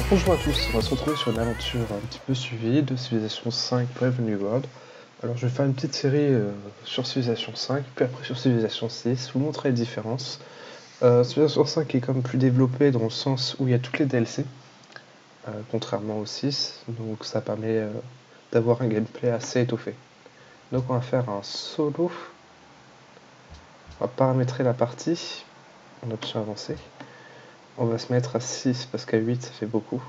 bonjour à tous, on va se retrouver sur une aventure un petit peu suivie de Civilization 5 Brave New World. Alors je vais faire une petite série sur Civilization 5, puis après sur Civilization 6, vous montrer les différences. Civilization 5 est comme plus développé dans le sens où il y a toutes les DLC, contrairement au 6, donc ça permet d'avoir un gameplay assez étoffé. Donc on va faire un solo, on va paramétrer la partie en option avancée. On va se mettre à 6 parce qu'à 8 ça fait beaucoup.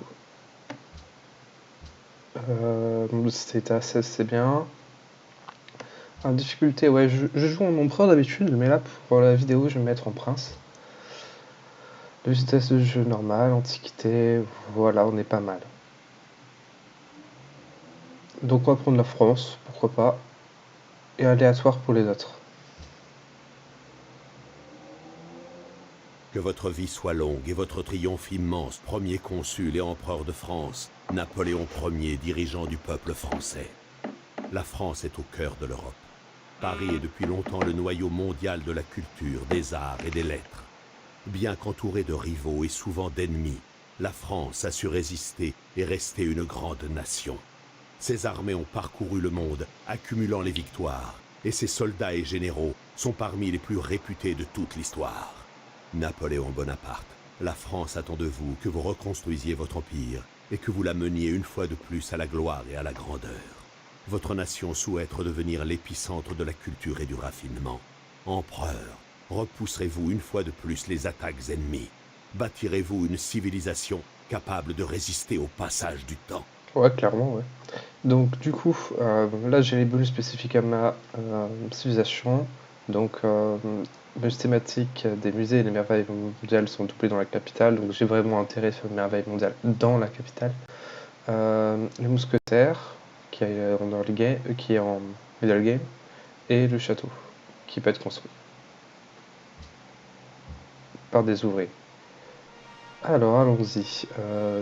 C'était à 16 c'est bien. En difficulté, ouais, je joue en empereur d'habitude, mais là pour la vidéo je vais me mettre en prince. De vitesse de jeu normale, antiquité, voilà, on est pas mal. Donc on va prendre la France, pourquoi pas, et aléatoire pour les autres. Que votre vie soit longue et votre triomphe immense, premier consul et empereur de France, Napoléon Ier, dirigeant du peuple français. La France est au cœur de l'Europe. Paris est depuis longtemps le noyau mondial de la culture, des arts et des lettres. Bien qu'entourée de rivaux et souvent d'ennemis, la France a su résister et rester une grande nation. Ses armées ont parcouru le monde, accumulant les victoires, et ses soldats et généraux sont parmi les plus réputés de toute l'histoire. Napoléon Bonaparte, la France attend de vous que vous reconstruisiez votre empire et que vous la meniez une fois de plus à la gloire et à la grandeur. Votre nation souhaite redevenir l'épicentre de la culture et du raffinement. Empereur, repousserez-vous une fois de plus les attaques ennemies? Bâtirez-vous une civilisation capable de résister au passage du temps? Ouais, clairement, ouais. Donc du coup, là j'ai les bonus spécifiques à ma civilisation. Donc bonus thématique des musées et les merveilles mondiales sont doublés dans la capitale, donc j'ai vraiment intérêt sur les merveilles mondiales dans la capitale. Les mousquetaires, qui est en early game, qui est en middle game, et le château, qui peut être construit par des ouvriers. Alors allons-y.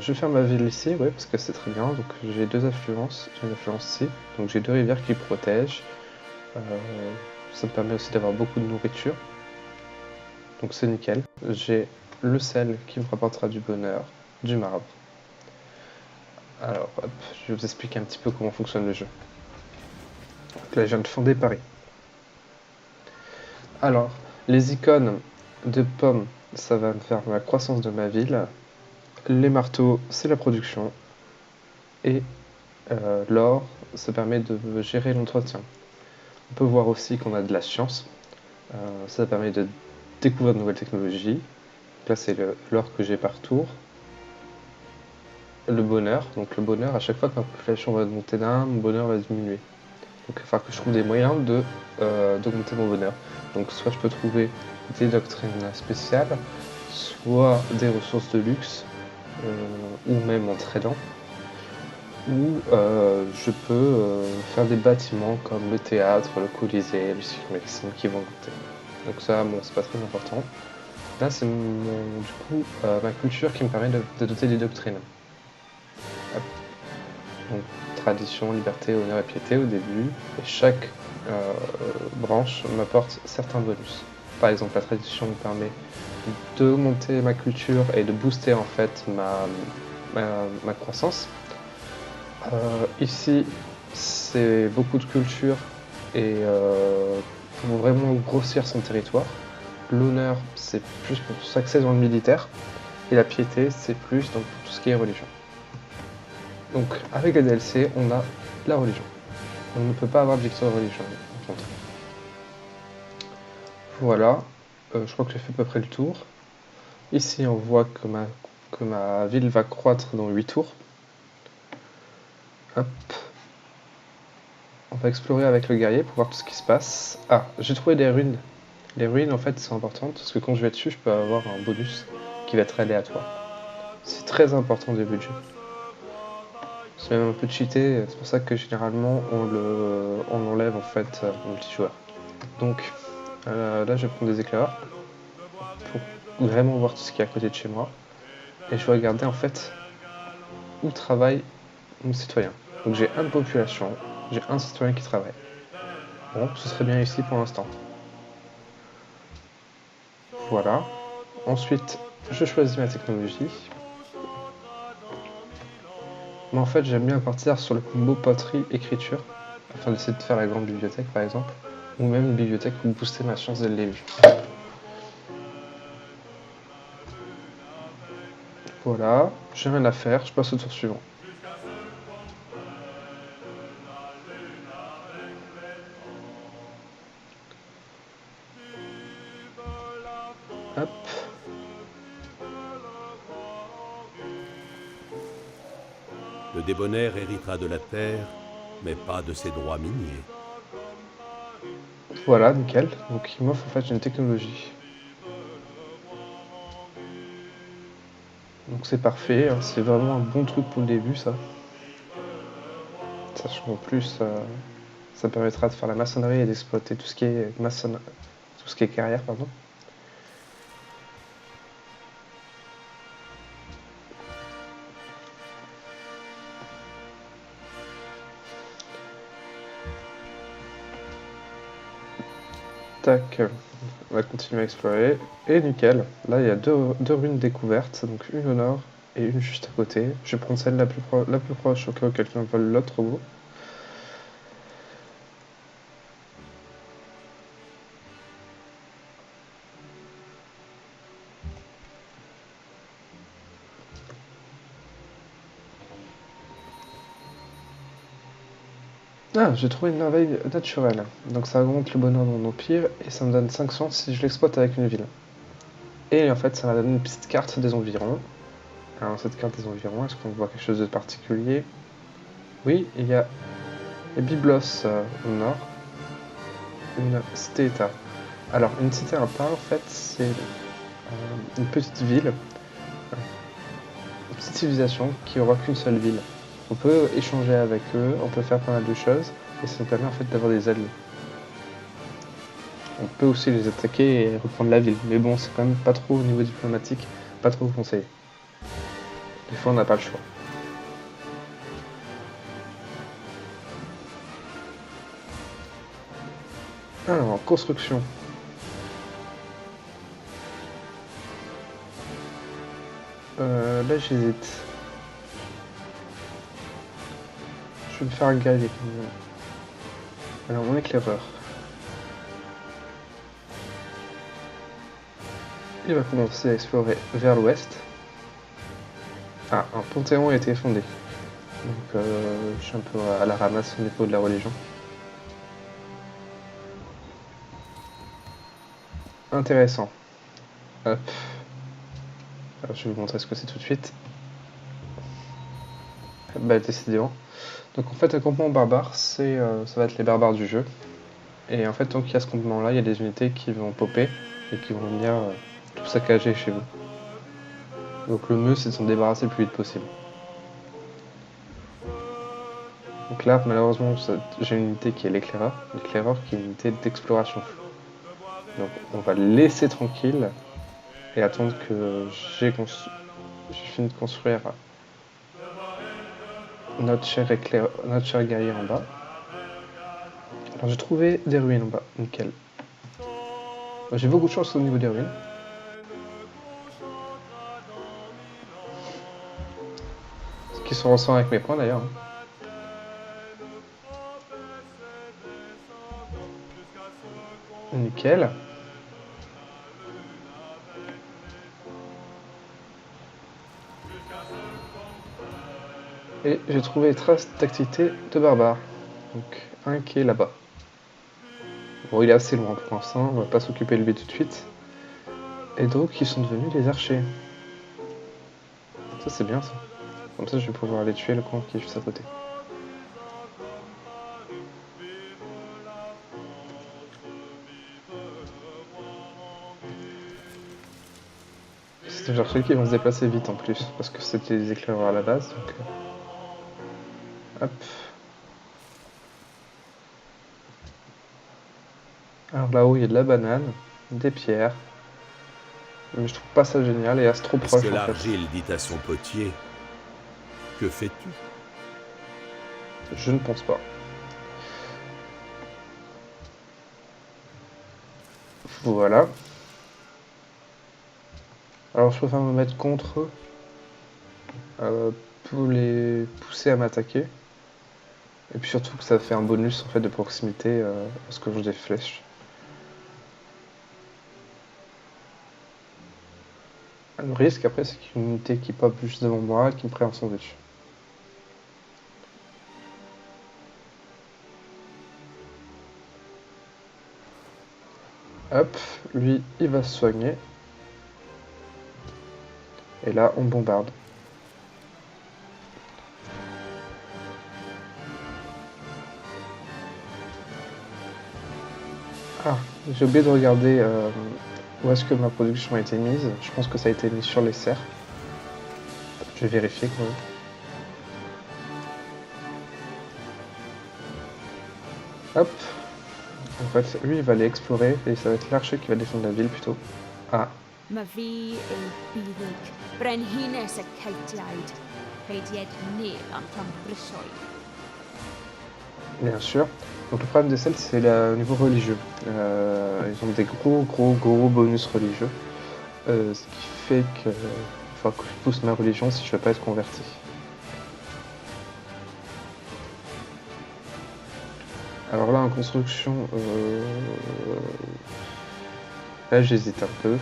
Je vais faire ma ville ici, ouais, parce que c'est très bien. Donc j'ai deux affluences. J'ai une affluence ici, donc j'ai deux rivières qui protègent. Ça me permet aussi d'avoir beaucoup de nourriture. Donc c'est nickel. J'ai le sel qui me rapportera du bonheur, du marbre. Alors hop, je vais vous expliquer un petit peu comment fonctionne le jeu. Donc là je viens de fonder Paris. Alors, les icônes de pommes, ça va me faire la croissance de ma ville. Les marteaux, c'est la production. Et l'or, ça permet de gérer l'entretien. On peut voir aussi qu'on a de la science. Ça permet de découvrir de nouvelles technologies. Là, c'est l'or que j'ai par tour. Le bonheur. Donc le bonheur, à chaque fois que ma population va monter d'un, mon bonheur va diminuer. Donc il va falloir que je trouve des moyens d'augmenter mon bonheur. Donc soit je peux trouver des doctrines spéciales, soit des ressources de luxe, ou même en tradant, ou je peux faire des bâtiments comme le théâtre, le Colisée, le Cirque Maxime qui vont monter. Donc ça, bon, c'est pas très important. Là, c'est du coup ma culture qui me permet de doter des doctrines. Hop. Donc tradition, liberté, honneur et piété au début, et chaque branche m'apporte certains bonus. Par exemple, la tradition me permet d'augmenter ma culture et de booster en fait ma croissance. Ici, c'est beaucoup de culture et pour vraiment grossir son territoire. L'honneur, c'est plus pour s'axer dans le militaire, et la piété, c'est plus dans tout ce qui est religion. Donc, avec les DLC, on a la religion. On ne peut pas avoir de victoire de religion, par contre. Voilà, je crois que j'ai fait à peu près le tour. Ici, on voit que ma ville va croître dans 8 tours. Hop. On va explorer avec le guerrier pour voir tout ce qui se passe. Ah, j'ai trouvé des ruines. Les ruines, en fait, sont importantes parce que quand je vais dessus, je peux avoir un bonus qui va être aléatoire. C'est très important au début de jeu. C'est même un peu cheaté, c'est pour ça que généralement on enlève en fait multijoueur. Donc là, je vais prendre des éclaireurs pour vraiment voir tout ce qui est à côté de chez moi. Et je vais regarder en fait où travaille mon citoyen. Donc j'ai une population, j'ai un citoyen qui travaille. Bon, ce serait bien ici pour l'instant. Voilà. Ensuite, je choisis ma technologie. Moi en fait j'aime bien partir sur le combo poterie-écriture, afin d'essayer de faire la grande bibliothèque par exemple, ou même une bibliothèque pour booster ma chance dès le début. Voilà, j'ai rien à faire, je passe au tour suivant. Hop. Le débonnaire héritera de la terre, mais pas de ses droits miniers. Voilà, nickel. Donc il m'offre en fait une technologie. Donc c'est parfait, hein. C'est vraiment un bon truc pour le début ça. Sachant qu'en plus ça permettra de faire la maçonnerie et d'exploiter tout ce qui est tout ce qui est carrière, pardon. Tac, on va continuer à explorer. Et nickel, là il y a deux ruines découvertes, donc une au nord et une juste à côté. Je vais prendre celle la plus proche au cas où quelqu'un vole l'autre robot. Ah, j'ai trouvé une merveille naturelle. Donc ça augmente le bonheur de mon empire et ça me donne 500 si je l'exploite avec une ville. Et en fait ça m'a donné une petite carte des environs. Alors cette carte des environs, est-ce qu'on voit quelque chose de particulier? Oui, il y a Byblos au nord, une cité-état. Alors une cité-état en fait c'est une petite ville, une petite civilisation qui aura qu'une seule ville. On peut échanger avec eux, on peut faire pas mal de choses et ça nous permet en fait d'avoir des alliés. On peut aussi les attaquer et reprendre la ville, mais bon c'est quand même pas trop au niveau diplomatique, pas trop conseillé. Des fois on n'a pas le choix. Alors, construction. Là j'hésite. Je vais me faire un guerrier. Alors mon éclaireur. Il va commencer à explorer vers l'ouest. Ah, un panthéon a été fondé. Donc je suis un peu à la ramasse au niveau de la religion. Intéressant. Hop. Alors, je vais vous montrer ce que c'est tout de suite. Bah décidément. Donc en fait un campement barbare, ça va être les barbares du jeu. Et en fait tant qu'il y a ce campement là, il y a des unités qui vont popper et qui vont venir tout saccager chez vous. Donc le mieux c'est de s'en débarrasser le plus vite possible. Donc là malheureusement j'ai une unité qui est l'éclaireur qui est une unité d'exploration. Donc on va le laisser tranquille et attendre que j'ai fini de construire notre cher guerrier en bas. Alors j'ai trouvé des ruines en bas, nickel. J'ai beaucoup de chance au niveau des ruines. Ce qui se ressent avec mes points d'ailleurs. Nickel. Et j'ai trouvé les traces d'activité de barbares. Donc un qui est là-bas. Bon, il est assez loin pour l'instant, on va pas s'occuper de lui tout de suite. Et donc ils sont devenus des archers. Ça c'est bien ça. Comme ça je vais pouvoir aller tuer le camp qui est juste à côté. C'est des archers qui vont se déplacer vite en plus, parce que c'était des éclaireurs à la base. Donc, hop. Alors là-haut il y a de la banane, des pierres. Mais je trouve pas ça génial et c'est trop proche Est-ce que en fait. l'argile dit à son potier: que fais-tu? Je ne pense pas. Voilà. Alors je préfère me mettre contre eux. pour les pousser à m'attaquer. Et puis surtout que ça fait un bonus en fait de proximité parce que je des flèches. Le risque après c'est qu'une unité qui pop juste devant moi qui me prenne un sandwich. Hop, lui il va se soigner. Et là on bombarde. Ah, j'ai oublié de regarder où est-ce que ma production a été mise. Je pense que ça a été mis sur les serres. Je vais vérifier quand même. Hop. En fait, lui il va aller explorer et ça va être l'archer qui va défendre la ville plutôt. Ah. Mae fi yw Buddug, brenhines y Celtiaid, peidied neb am Cambrysioedd. Bien sûr. Donc le problème des Celtes, c'est au niveau religieux. Ils ont des gros bonus religieux. Ce qui fait que il faut que je pousse ma religion si je veux pas être converti. Alors là, en construction, là j'hésite un peu.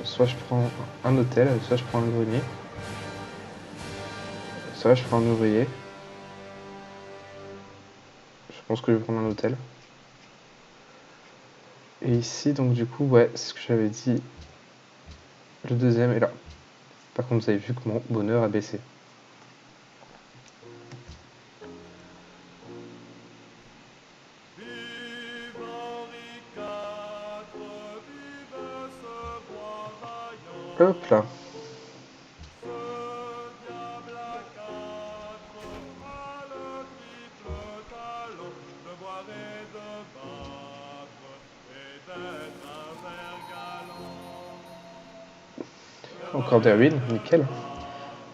Soit je prends un hôtel, soit je prends un grenier. Soit je prends un ouvrier. Je pense que je vais prendre un hôtel. Et ici, donc du coup, ouais, c'est ce que j'avais dit. Le deuxième est là. Par contre, vous avez vu que mon bonheur a baissé. Hop là. Encore des ruines, nickel.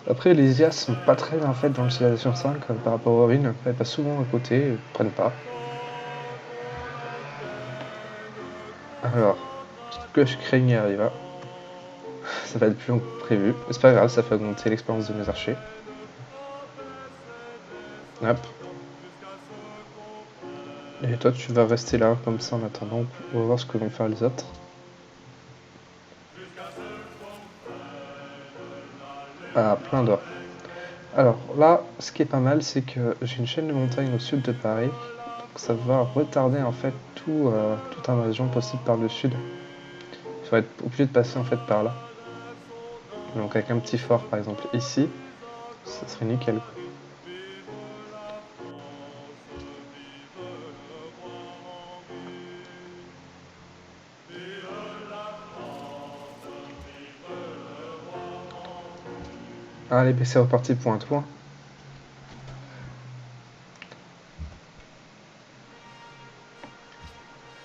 Après, les IA sont pas très bien faites dans le Civilization 5 par rapport aux ruines. Elles passent souvent à côté, elles prennent pas. Alors, ce que je craignais arriva. Ça va être plus long que prévu. Mais c'est pas grave, ça fait augmenter l'expérience de mes archers. Hop. Et toi, tu vas rester là, comme ça, en attendant. On va voir ce que vont faire les autres. Ah, plein d'or. Alors là, ce qui est pas mal, c'est que j'ai une chaîne de montagnes au sud de Paris. Donc ça va retarder en fait toute invasion possible par le sud. Il va être obligé de passer en fait par là. Donc avec un petit fort par exemple ici, ça serait nickel. Allez, c'est reparti pour un tour.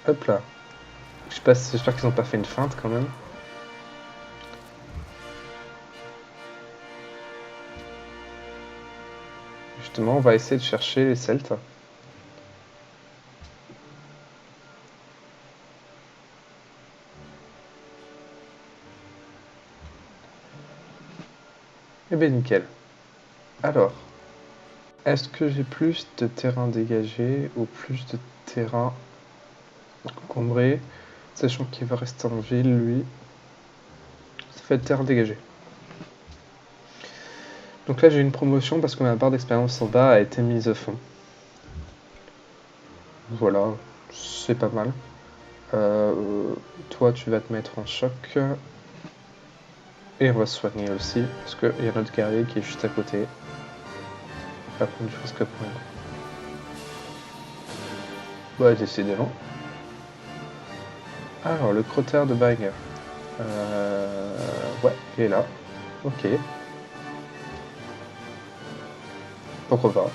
Hop là. J'espère qu'ils n'ont pas fait une feinte quand même. Justement, on va essayer de chercher les Celtes. Eh bien nickel. Alors, est-ce que j'ai plus de terrain dégagé ou plus de terrain encombré, sachant qu'il va rester en ville, lui. Ça fait terrain dégagé. Donc là j'ai une promotion parce que ma barre d'expérience en bas a été mise à fond. Voilà, c'est pas mal. Toi tu vas te mettre en choc. Et on va se soigner aussi, parce qu'il y a notre guerrier qui est juste à côté. Pas prendre du risque pour rien. Ouais, décidément. Alors, le crotteur de Banger. Ouais, il est là. Ok. Pourquoi pas.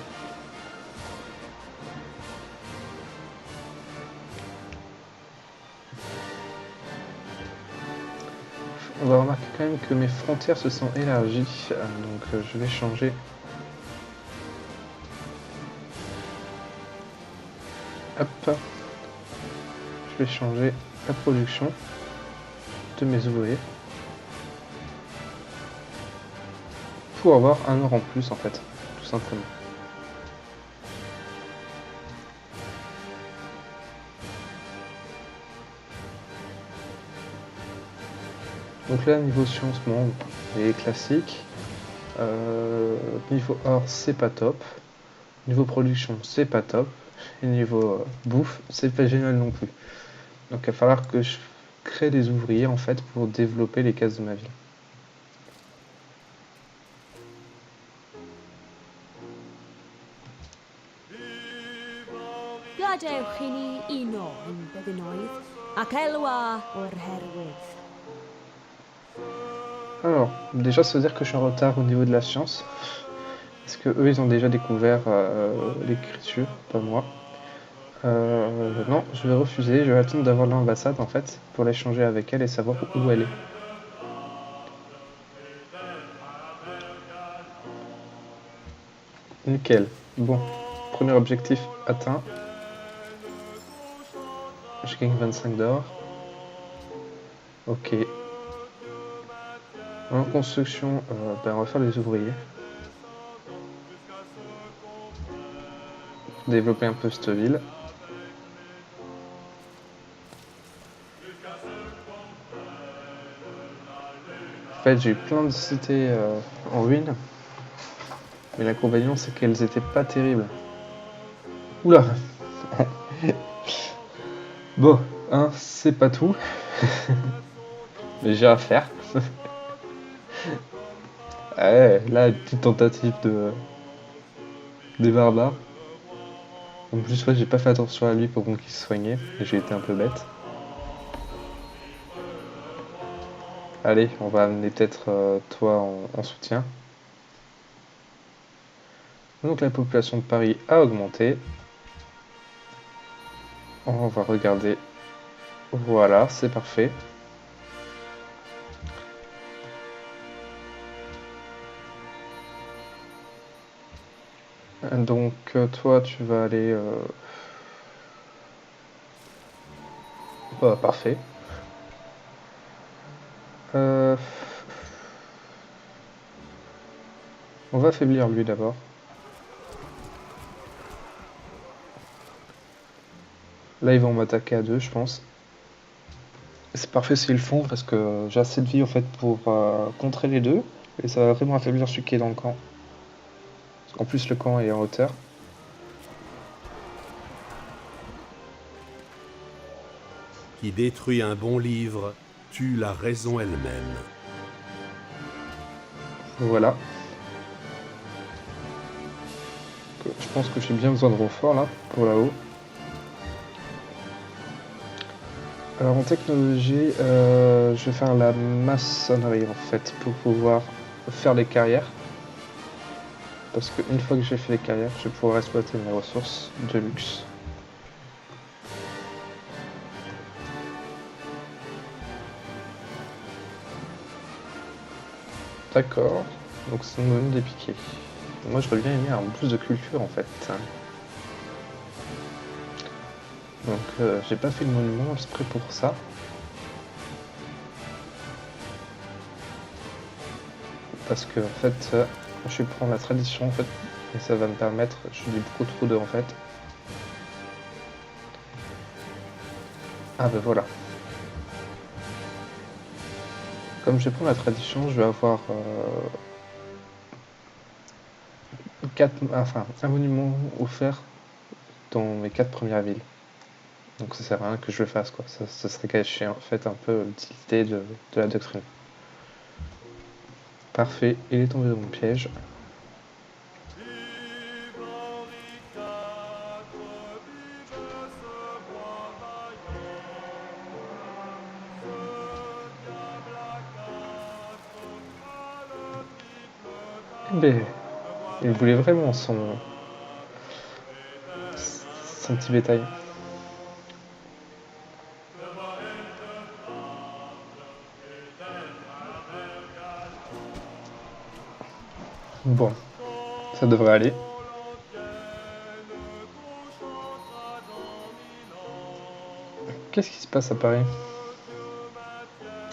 On va remarquer quand même que mes frontières se sont élargies, donc je vais changer. Hop. Je vais changer la production de mes ouvriers pour avoir un or en plus en fait, tout simplement. Donc là, niveau science, bon, les classiques. Niveau or, c'est pas top. Niveau production, c'est pas top. Et niveau bouffe, c'est pas génial non plus. Donc il va falloir que je crée des ouvriers en fait pour développer les cases de ma ville. Gadewch i ni uno yn byddinoedd, ac elwa o'r herwydd. Alors, déjà ça veut dire que je suis en retard au niveau de la science. Parce que eux ils ont déjà découvert l'écriture, pas moi. Non, je vais refuser, je vais attendre d'avoir l'ambassade en fait, pour l'échanger avec elle et savoir où elle est. Nickel. Bon, premier objectif atteint. Je gagne 25 d'or. Ok. En construction, on va faire les ouvriers. Développer un peu cette ville. En fait, j'ai eu plein de cités en ruine. Mais l'inconvénient, c'est qu'elles étaient pas terribles. Oula. Bon, hein, c'est pas tout. Mais j'ai à faire. Ouais, là, une petite tentative de des barbares. En plus, ouais, j'ai pas fait attention à lui pour qu'il se soignait. Et j'ai été un peu bête. Allez, on va amener peut-être toi en soutien. Donc la population de Paris a augmenté. On va regarder. Voilà, c'est parfait. Donc toi tu vas aller... Bah, parfait. On va affaiblir lui d'abord. Là ils vont m'attaquer à deux je pense. C'est parfait s'ils le font parce que j'ai assez de vie en fait pour contrer les deux. Et ça va vraiment affaiblir celui qui est dans le camp. Parce qu'en plus le camp est en hauteur. Qui détruit un bon livre, tue la raison elle-même. Voilà. Je pense que j'ai bien besoin de renfort là, pour là-haut. Alors en technologie, je vais faire la maçonnerie en fait, pour pouvoir faire les carrières. Parce qu'une fois que j'ai fait les carrières, je vais pouvoir exploiter mes ressources de luxe. D'accord, donc ça me donne des piquets. Moi j'aurais bien aimé un plus de culture en fait. Donc j'ai pas fait le monument exprès pour ça. Parce que en fait, je vais prendre la tradition en fait, et ça va me permettre, je dis beaucoup trop de en fait. Ah ben voilà. Comme je vais prendre la tradition, je vais avoir un monument offert dans mes 4 premières villes. Donc ça sert à rien que je le fasse quoi. Ça serait caché en fait un peu l'utilité de la doctrine. Parfait, il est tombé dans mon piège. Ben, il voulait vraiment son petit bétail. Bon, ça devrait aller. Qu'est-ce qui se passe à Paris?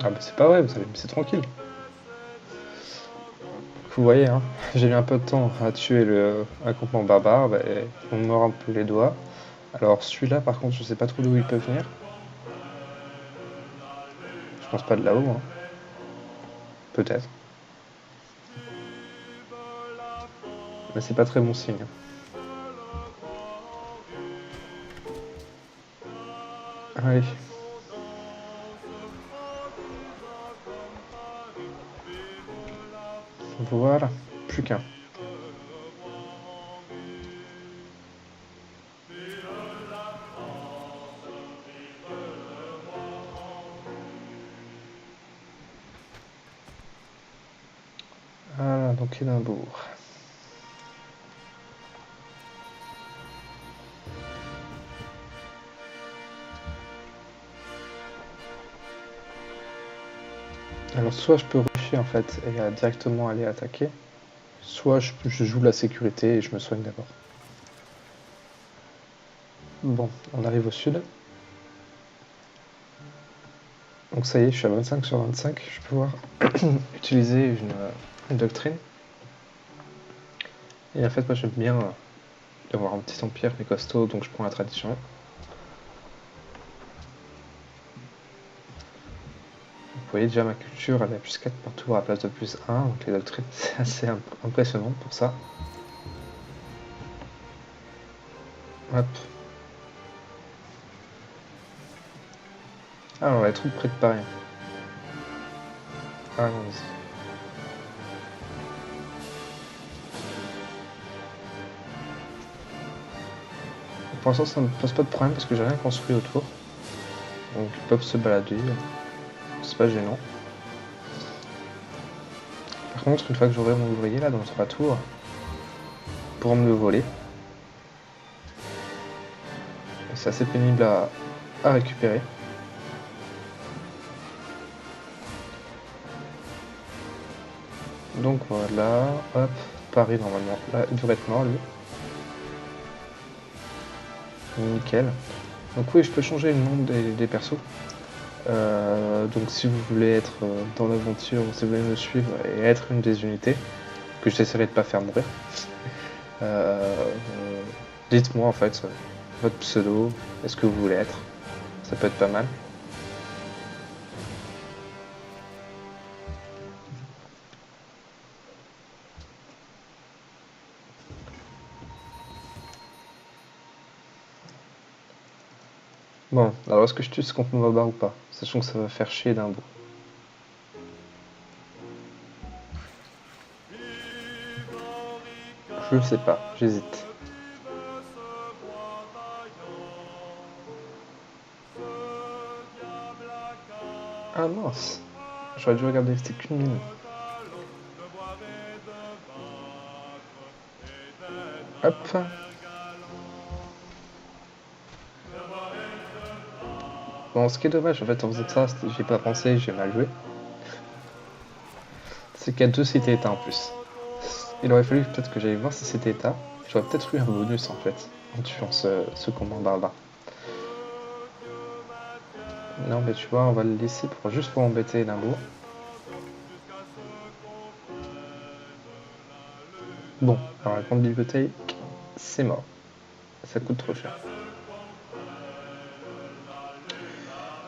Ah bah c'est pas vrai, vous allez me laisser tranquille. vous voyez, hein, j'ai mis un peu de temps à tuer un campement barbare, bah, et on me mord un peu les doigts. Alors celui-là, par contre, je sais pas trop d'où il peut venir. Je pense pas de là-haut, hein. Peut-être. Mais c'est pas très bon signe. Allez. Voilà, plus qu'un. Voilà, donc Édimbourg. Alors soit je peux rusher en fait et directement aller attaquer, soit je joue la sécurité et je me soigne d'abord. Bon, on arrive au sud. Donc ça y est, je suis à 25 sur 25, je vais pouvoir utiliser une doctrine. Et en fait, moi j'aime bien avoir un petit empire mais costaud, donc je prends la tradition. Vous voyez déjà ma culture, elle est à plus 4 partout à la place de plus 1, donc les doctrines c'est assez impressionnant pour ça. Hop. Alors les troupes près de Paris. Allons-y. Pour l'instant ça ne me pose pas de problème parce que j'ai rien construit autour. Donc ils peuvent se balader, c'est pas gênant. Par contre, une fois que j'aurai mon ouvrier là dans 3 tours, ils pourront me le voler. C'est assez pénible à récupérer. Donc voilà, hop, Paris normalement, là il devrait être mort lui. Nickel. Donc oui, je peux changer le nom des persos. Donc si vous voulez être dans l'aventure, si vous voulez me suivre et être une des unités, que j'essaierai de pas faire mourir, dites-moi en fait votre pseudo, est-ce que vous voulez être, ça peut être pas mal. Bon, alors est-ce que je tue ce campement barbare ou pas, sachant que ça va faire chier d'un bout. Je sais pas, j'hésite. Ah mince, j'aurais dû regarder, c'était qu'une mine. Hop. Bon, ce qui est dommage en fait en faisant ça, j'ai pas pensé, j'ai mal joué. C'est qu'il y a 2 cités états en plus. Il aurait fallu peut-être que j'aille voir si c'était état. J'aurais peut-être eu un bonus en fait, en tuant ce combat barbare. Non mais tu vois, on va le laisser juste pour embêter Édimbourg. Bon, alors la grande bibliothèque, c'est mort. Ça coûte trop cher.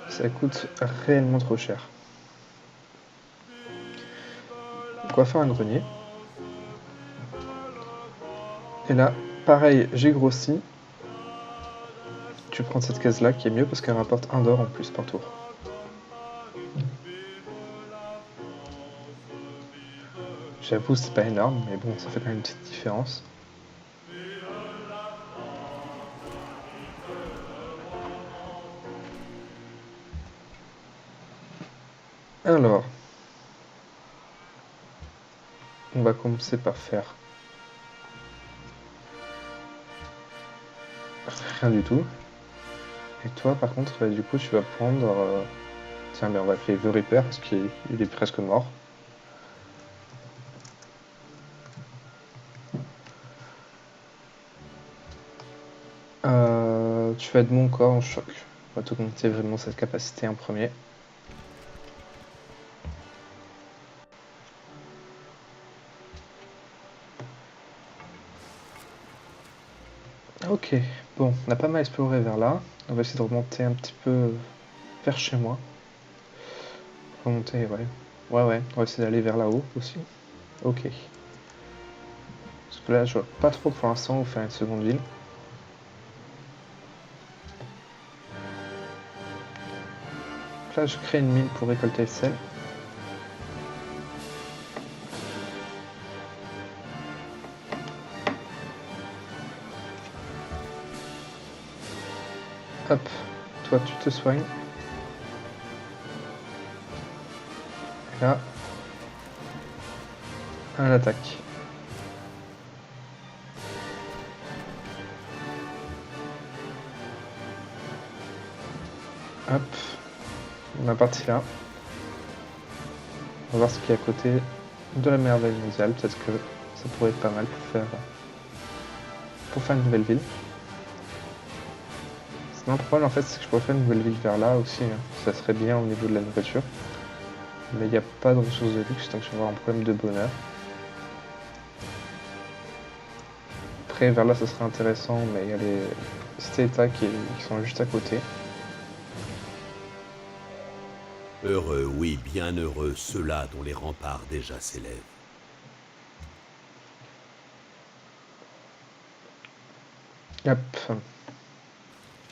Ça coûte réellement trop cher. Donc on va faire un grenier. Et là, pareil, j'ai grossi. Tu prends cette case là qui est mieux parce qu'elle rapporte 1 d'or en plus par tour. J'avoue, c'est pas énorme, mais bon, ça fait quand même une petite différence. Alors, on va commencer par faire rien du tout. Et toi, par contre, du coup, tu vas prendre... Tiens, mais on va appeler The Reaper parce qu'il est presque mort. Tu vas être mon corps en choc. On va augmenter vraiment cette capacité en premier. Ok, bon, on a pas mal exploré vers là. On va essayer de remonter un petit peu vers chez moi. Remonter, ouais. Ouais, on va essayer d'aller vers là-haut aussi. Ok. Parce que là, je vois pas trop pour l'instant où faire une seconde ville. Donc là, je crée une mine pour récolter le sel. Hop, toi tu te soignes. Et là, un attaque. Hop, on est parti là. On va voir ce qu'il y a à côté de la merveille mondiale. Peut-être que ça pourrait être pas mal pour faire une nouvelle ville. Sinon, le problème en fait, c'est que je pourrais faire une nouvelle ville vers là aussi. Hein. Ça serait bien au niveau de la nourriture. Mais il n'y a pas de ressources de luxe, donc je vais avoir un problème de bonheur. Après, vers là, ça serait intéressant, mais il y a les cités-états qui sont juste à côté. Heureux, oui, bien heureux, ceux-là dont les remparts déjà s'élèvent. Hop.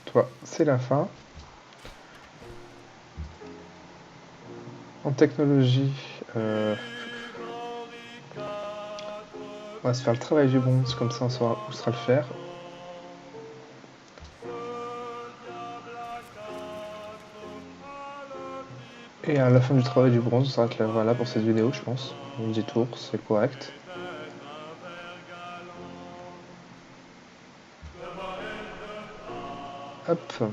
Toi, c'est la fin. En technologie, on va se faire le travail du bronze, comme ça on saura où sera le fer. Et à la fin du travail du bronze, on s'arrête là, voilà pour cette vidéo, je pense. 10 tours, c'est correct. Hop.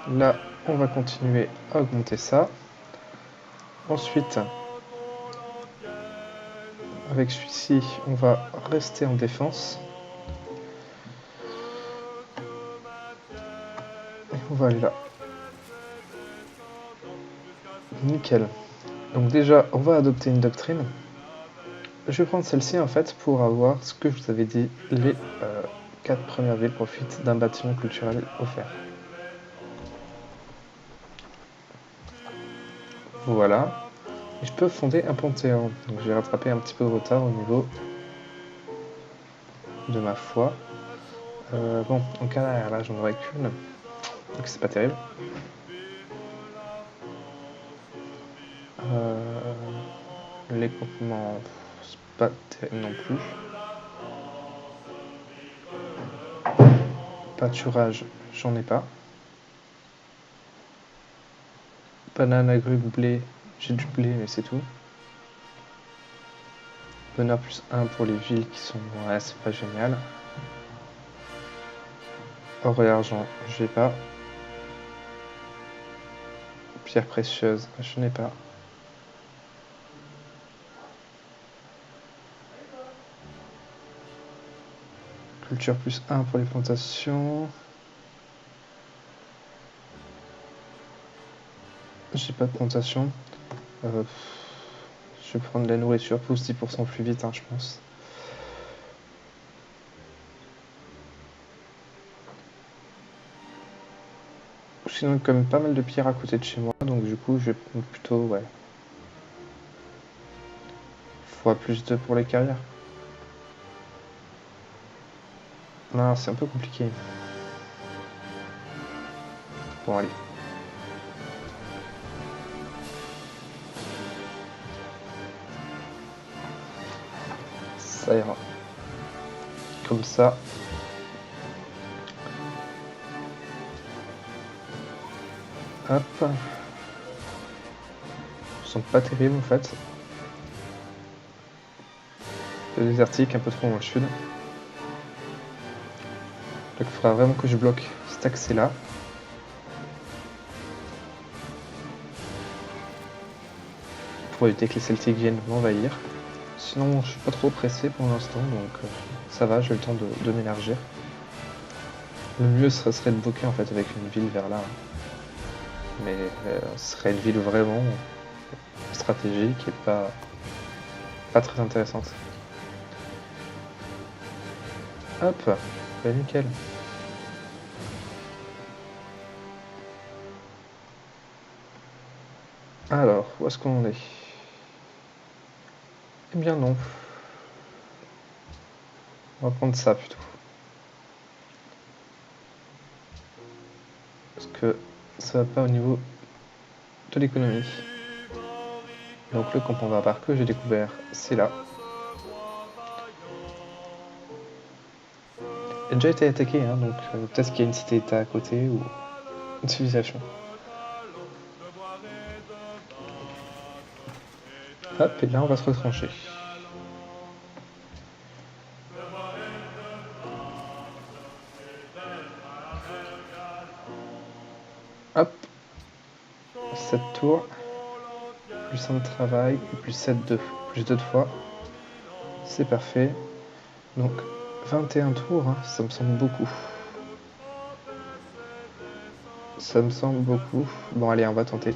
Là, on va continuer à augmenter ça. Ensuite, avec celui-ci, on va rester en défense. Et on va aller là. Nickel. Donc déjà, on va adopter une doctrine. Je vais prendre celle-ci en fait pour avoir ce que je vous avais dit, les 4 premières villes profitent d'un bâtiment culturel offert. Voilà. Et je peux fonder un panthéon. Donc j'ai rattrapé un petit peu de retard au niveau de ma foi. Bon, en carrière, là j'en aurais qu'une. Donc c'est pas terrible. L'équipement, c'est pas terrible non plus. Pâturage, j'en ai pas. Banane, agrumes, blé, j'ai du blé mais c'est tout. Bonheur plus 1 pour les villes qui sont... Ouais, c'est pas génial. Or et argent, j'ai pas. Pierre précieuse, je n'ai pas. Culture plus 1 pour les plantations. J'ai pas de plantation. Je vais prendre la nourriture, pousse 10% plus vite, hein, je pense. Sinon, il y a quand même pas mal de pierres à côté de chez moi, donc du coup, je vais prendre plutôt, ouais. Fois plus 2 pour les carrières. Non, c'est un peu compliqué. Bon, allez. Ça ira. Comme ça. Hop. Ils sont pas terribles en fait. Le désertique, un peu trop dans le sud. Donc il faudra vraiment que je bloque cet accès là. Pour éviter que les Celtiques viennent m'envahir. Sinon, je suis pas trop pressé pour l'instant, donc ça va, j'ai le temps de m'élargir. Le mieux ce serait de bloquer en fait avec une ville vers là. Mais ce serait une ville vraiment stratégique et pas très intéressante. Hop. Bah nickel. Alors, où est-ce qu'on en est? Eh bien non. On va prendre ça plutôt. Parce que ça va pas au niveau de l'économie. Donc le campement barbare que j'ai découvert, c'est là. Il a déjà été attaqué, hein, donc peut-être qu'il y a une cité-état à côté ou une civilisation. Hop, et là on va se retrancher. Hop, 7 tours, plus 1 de travail, et plus 7 plus 2 de fois. C'est parfait. Donc 21 tours, hein, ça me semble beaucoup. Ça me semble beaucoup. Bon allez, on va tenter.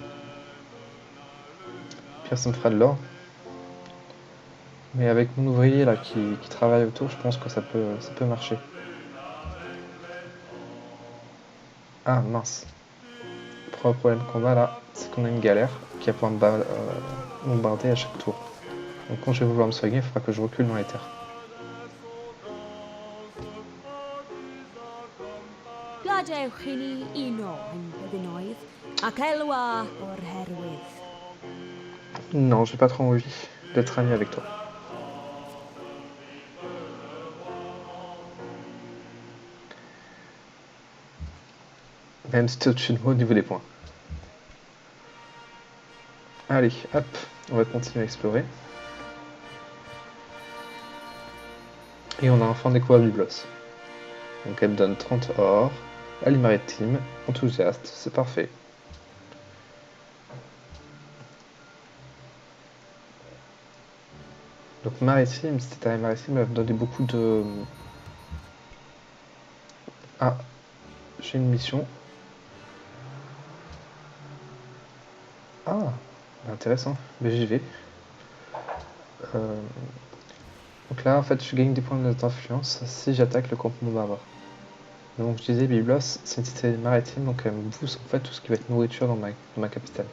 Pire, ça me fera de l'or. Mais avec mon ouvrier là qui travaille autour, je pense que ça peut marcher. Ah mince. Le premier problème qu'on a là, c'est qu'on a une galère qui va pouvoir me bombarder à chaque tour. Donc quand je vais vouloir me soigner, il faudra que je recule dans les terres. Gladewch i ni uno yn byddinoedd, ac elwa o'r herwydd. Non, j'ai pas trop envie d'être ami avec toi. Même si t'es au-dessus de moi au niveau des points. Allez, hop, on va continuer à explorer. Et on a enfin découvert Byblos. Donc elle me donne 30 or, elle est maritime, enthousiaste, c'est parfait. Donc maritime, si t'étais maritime, elle va me donner beaucoup de... Ah, j'ai une mission. Ah, intéressant, mais j'y vais. Donc là, en fait, je gagne des points d'influence si j'attaque le campement barbare. Donc je disais, Byblos, c'est une cité maritime, donc elle me booste en fait tout ce qui va être nourriture dans ma capitale.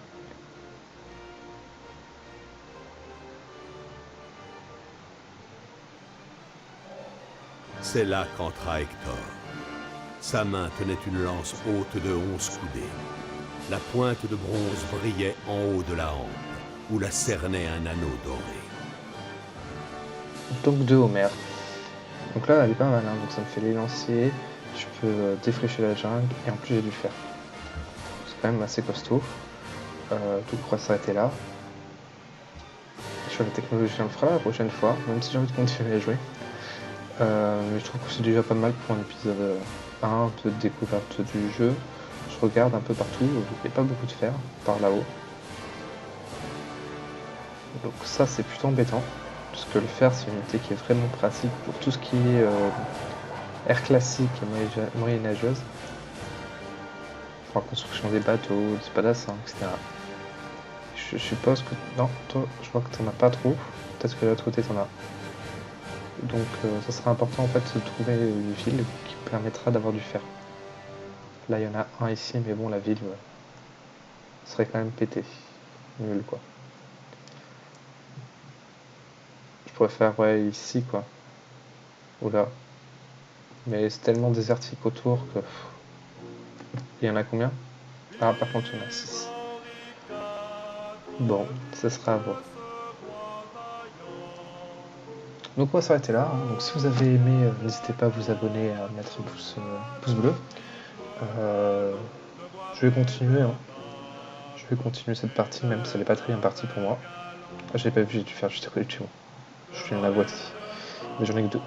C'est là qu'entra Hector. Sa main tenait une lance haute de 11 coudées. La pointe de bronze brillait en haut de la hampe, où la cernait un anneau doré. Donc 2 Homer. Donc là, elle est pas mal, hein, donc ça me fait les lanciers, je peux défricher la jungle, et en plus j'ai du fer. C'est quand même assez costaud. Tout pourra s'arrêter là. Sur la technologie, on le fera la prochaine fois, même si j'ai envie de continuer à jouer. Mais je trouve que c'est déjà pas mal pour un épisode 1, un peu de découverte du jeu. Je regarde un peu partout, il n'y a pas beaucoup de fer par là-haut. Donc ça c'est plutôt embêtant, parce que le fer c'est une unité qui est vraiment pratique pour tout ce qui est ère classique et moyenâgeuse. Pour la construction des bateaux, des spadassins, etc. Je suppose que... Non, toi je vois que t'en as pas trop, peut-être que de l'autre côté t'en as. Donc ça sera important en fait de trouver une ville qui permettra d'avoir du fer. Là il y en a un ici, mais bon la ville serait quand même pétée. Nul quoi. Je pourrais faire ouais ici quoi. Oula. Mais c'est tellement désertique autour que... Il y en a combien? Ah par contre il y en a 6. Bon, ça sera à voir. Donc on va s'arrêter là, hein. Donc si vous avez aimé, n'hésitez pas à vous abonner, à mettre un pouce bleu. Je vais continuer, hein. Je vais continuer cette partie, même si elle n'est pas très bien partie pour moi. Ah, j'ai pas vu, j'ai dû faire juste à côté de chez moi. Je suis dans la boîte ici. Mais j'en ai que 2.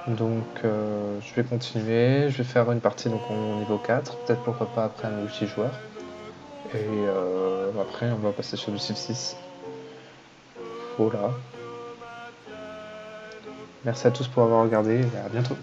Donc je vais continuer, je vais faire une partie donc en niveau 4, peut-être pourquoi pas après un multijoueur. Et après on va passer sur du Civ 6. Voilà. Merci à tous pour avoir regardé et à bientôt.